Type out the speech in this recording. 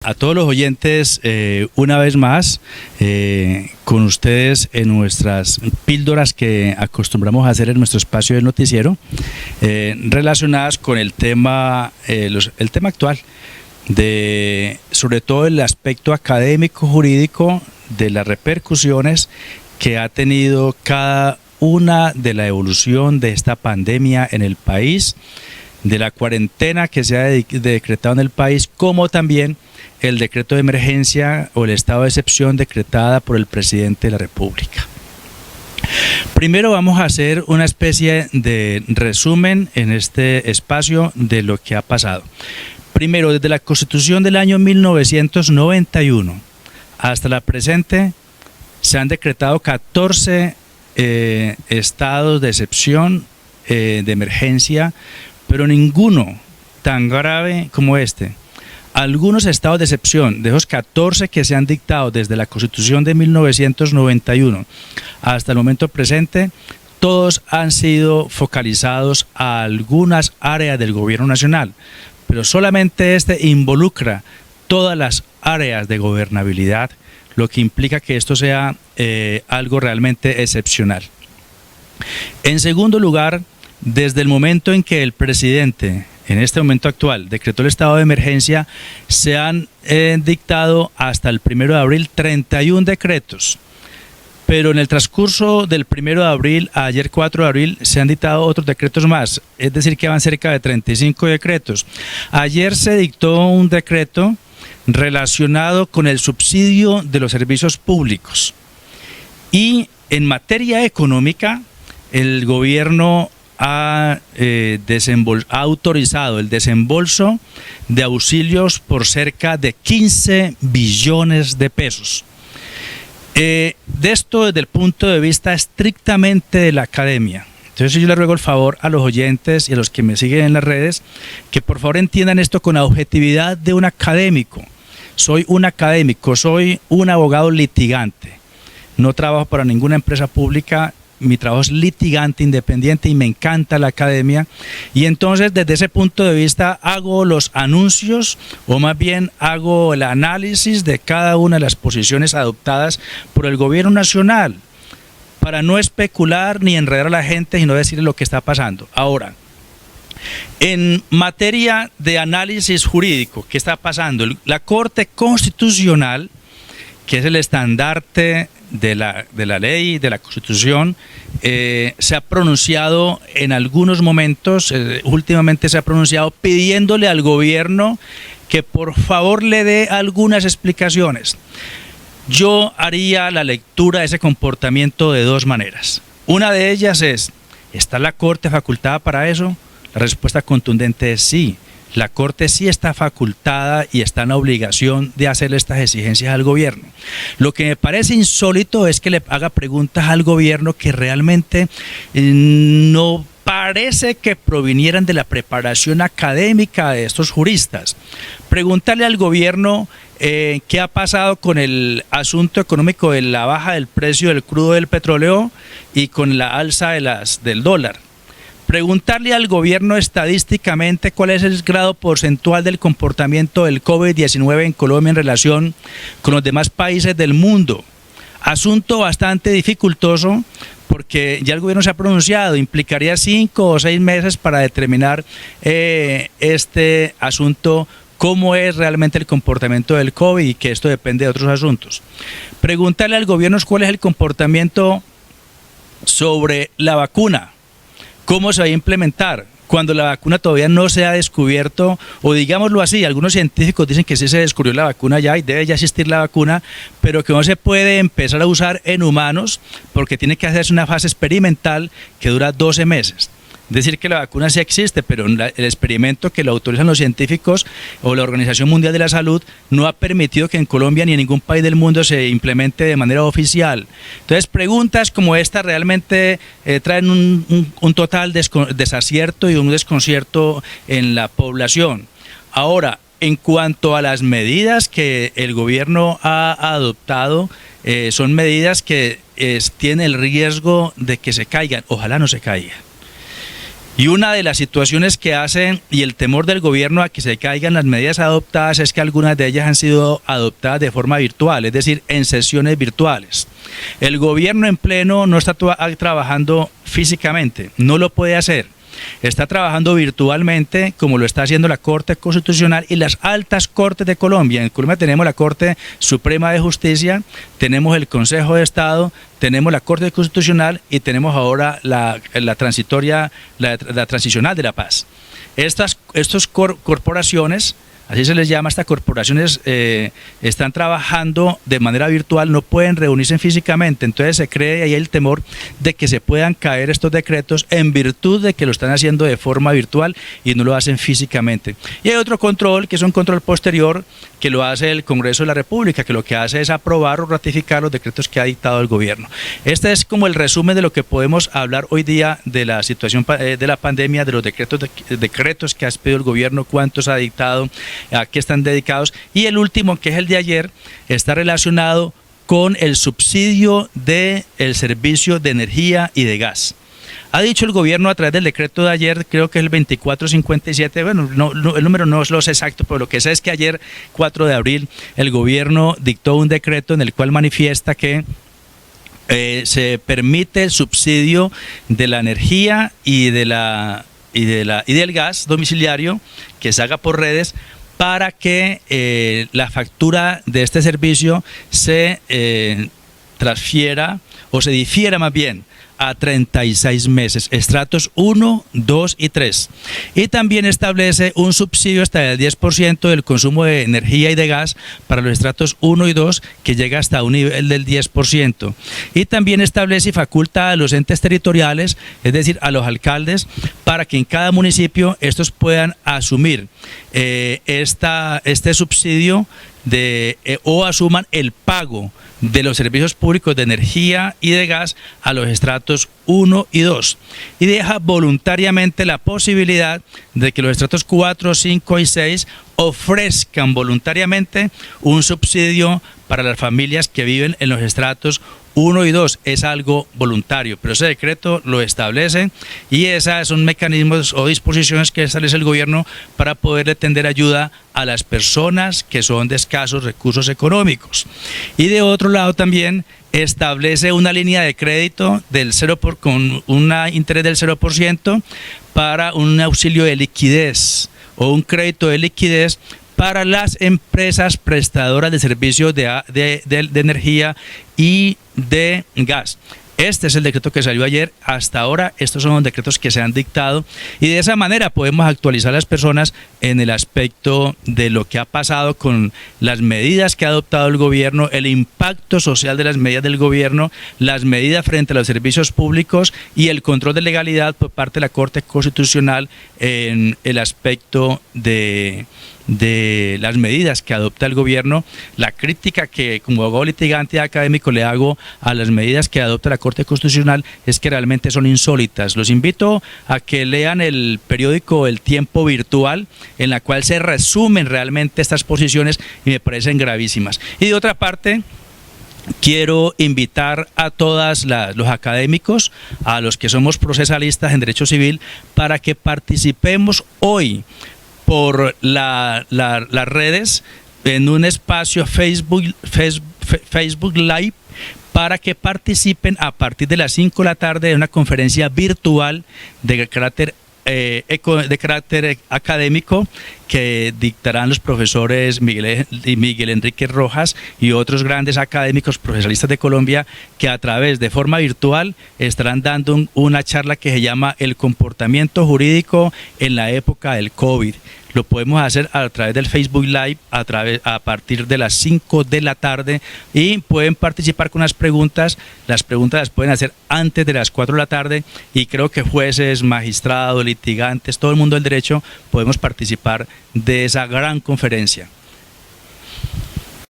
A todos los oyentes, una vez más, con ustedes en nuestras píldoras que acostumbramos a hacer en nuestro espacio del noticiero, relacionadas con el tema actual, sobre todo el aspecto académico jurídico de las repercusiones que ha tenido cada una de la evolución de esta pandemia en el país, de la cuarentena que se ha decretado en el país, como también el decreto de emergencia o el estado de excepción decretada por el presidente de la República. Primero vamos a hacer una especie de resumen en este espacio de lo que ha pasado. Primero, desde la Constitución del año 1991 hasta la presente, se han decretado 14 estados de excepción, de emergencia, pero ninguno tan grave como este. Algunos estados de excepción, de esos 14 que se han dictado desde la Constitución de 1991 hasta el momento presente, todos han sido focalizados a algunas áreas del gobierno nacional, pero solamente este involucra todas las áreas de gobernabilidad, lo que implica que esto sea algo realmente excepcional. En segundo lugar, desde el momento en que el presidente, en este momento actual, decretó el estado de emergencia, se han dictado hasta el 1 de abril 31 decretos, pero en el transcurso del 1 de abril a ayer 4 de abril se han dictado otros decretos más, es decir que van cerca de 35 decretos. Ayer se dictó un decreto relacionado con el subsidio de los servicios públicos y en materia económica el gobierno ha autorizado el desembolso de auxilios por cerca de 15 billones de pesos. De esto desde el punto de vista estrictamente de la academia. Entonces yo le ruego el favor a los oyentes y a los que me siguen en las redes que por favor entiendan esto con la objetividad de un académico. Soy un académico, soy un abogado litigante. No trabajo para ninguna empresa pública. Mi trabajo es litigante independiente y me encanta la academia, y entonces desde ese punto de vista hago los anuncios, o más bien hago el análisis de cada una de las posiciones adoptadas por el gobierno nacional, para no especular ni enredar a la gente, sino decirle lo que está pasando. Ahora, en materia de análisis jurídico, ¿qué está pasando? La Corte Constitucional, que es el estandarte de la ley, de la Constitución, se ha pronunciado en algunos momentos, últimamente se ha pronunciado pidiéndole al gobierno que por favor le dé algunas explicaciones. Yo haría la lectura de ese comportamiento de dos maneras. Una de ellas es, ¿está la Corte facultada para eso? La respuesta contundente es sí. La Corte sí está facultada y está en la obligación de hacerle estas exigencias al gobierno. Lo que me parece insólito es que le haga preguntas al gobierno que realmente no parece que provinieran de la preparación académica de estos juristas. Preguntarle al gobierno qué ha pasado con el asunto económico de la baja del precio del crudo del petróleo y con la alza del dólar. Preguntarle al gobierno estadísticamente cuál es el grado porcentual del comportamiento del COVID-19 en Colombia en relación con los demás países del mundo. Asunto bastante dificultoso porque ya el gobierno se ha pronunciado, implicaría 5 o 6 meses para determinar este asunto, cómo es realmente el comportamiento del COVID y que esto depende de otros asuntos. Preguntarle al gobierno cuál es el comportamiento sobre la vacuna. ¿Cómo se va a implementar? Cuando la vacuna todavía no se ha descubierto, o digámoslo así, algunos científicos dicen que sí se descubrió la vacuna ya y debe ya existir la vacuna, pero que no se puede empezar a usar en humanos porque tiene que hacerse una fase experimental que dura 12 meses. Es decir, que la vacuna sí existe, pero el experimento que lo autorizan los científicos o la Organización Mundial de la Salud no ha permitido que en Colombia ni en ningún país del mundo se implemente de manera oficial. Entonces, preguntas como esta realmente traen un total desacierto y un desconcierto en la población. Ahora, en cuanto a las medidas que el gobierno ha adoptado, son medidas que tienen el riesgo de que se caigan. Ojalá no se caigan. Y una de las situaciones que hacen y el temor del gobierno a que se caigan las medidas adoptadas es que algunas de ellas han sido adoptadas de forma virtual, es decir, en sesiones virtuales. El gobierno en pleno no está trabajando físicamente, no lo puede hacer. Está trabajando virtualmente, como lo está haciendo la Corte Constitucional y las altas cortes de Colombia. En Colombia tenemos la Corte Suprema de Justicia, tenemos el Consejo de Estado, tenemos la Corte Constitucional y tenemos ahora la Transicional de la Paz. Estas corporaciones, así se les llama, estas corporaciones están trabajando de manera virtual, no pueden reunirse físicamente, entonces se cree ahí el temor de que se puedan caer estos decretos en virtud de que lo están haciendo de forma virtual y no lo hacen físicamente. Y hay otro control, que es un control posterior, que lo hace el Congreso de la República, que lo que hace es aprobar o ratificar los decretos que ha dictado el gobierno. Este es como el resumen de lo que podemos hablar hoy día de la situación de la pandemia, de los decretos que ha expedido el gobierno, cuántos ha dictado, a qué están dedicados, y el último, que es el de ayer, está relacionado con el subsidio del servicio de energía y de gas. Ha dicho el gobierno a través del decreto de ayer, creo que es el 2457, bueno, el número no es lo exacto, pero lo que sé es que ayer, 4 de abril, el gobierno dictó un decreto en el cual manifiesta que se permite el subsidio de la energía y del gas domiciliario que se haga por redes, para que la factura de este servicio se transfiera o se difiera más bien a 36 meses, estratos 1, 2 y 3. Y también establece un subsidio hasta el 10% del consumo de energía y de gas para los estratos 1 y 2, que llega hasta un nivel del 10%. Y también establece y faculta a los entes territoriales, es decir, a los alcaldes, para que en cada municipio estos puedan asumir este subsidio o asuman el pago de los servicios públicos de energía y de gas a los estratos 1 y 2, y deja voluntariamente la posibilidad de que los estratos 4, 5 y 6 ofrezcan voluntariamente un subsidio para las familias que viven en los estratos 1 y 2. Es algo voluntario, pero ese decreto lo establece y esos son mecanismos o disposiciones que establece el gobierno para poderle tender ayuda a las personas que son de escasos recursos económicos. Y de otro lado también establece una línea de crédito con un interés del 0% para un auxilio de liquidez o un crédito de liquidez para las empresas prestadoras de servicios de energía y de gas. Este es el decreto que salió ayer. Hasta ahora estos son los decretos que se han dictado y de esa manera podemos actualizar a las personas en el aspecto de lo que ha pasado con las medidas que ha adoptado el gobierno, el impacto social de las medidas del gobierno, las medidas frente a los servicios públicos y el control de legalidad por parte de la Corte Constitucional en el aspecto de las medidas que adopta el gobierno. La crítica que como abogado litigante y académico le hago a las medidas que adopta la Corte Constitucional es que realmente son insólitas. Los invito a que lean el periódico El Tiempo virtual, en la cual se resumen realmente estas posiciones y me parecen gravísimas. Y de otra parte, quiero invitar a todos los académicos, a los que somos procesalistas en derecho civil, para que participemos hoy por las redes en un espacio Facebook Live, para que participen a partir de las 5 de la tarde en una conferencia virtual de carácter académico que dictarán los profesores Miguel Enrique Rojas y otros grandes académicos procesalistas de Colombia, que a través de forma virtual estarán dando una charla que se llama El comportamiento jurídico en la época del COVID. Lo podemos hacer a través del Facebook Live a partir de las 5 de la tarde y pueden participar con las preguntas. Las preguntas las pueden hacer antes de las 4 de la tarde y creo que jueces, magistrados, litigantes, todo el mundo del derecho podemos participar de esa gran conferencia.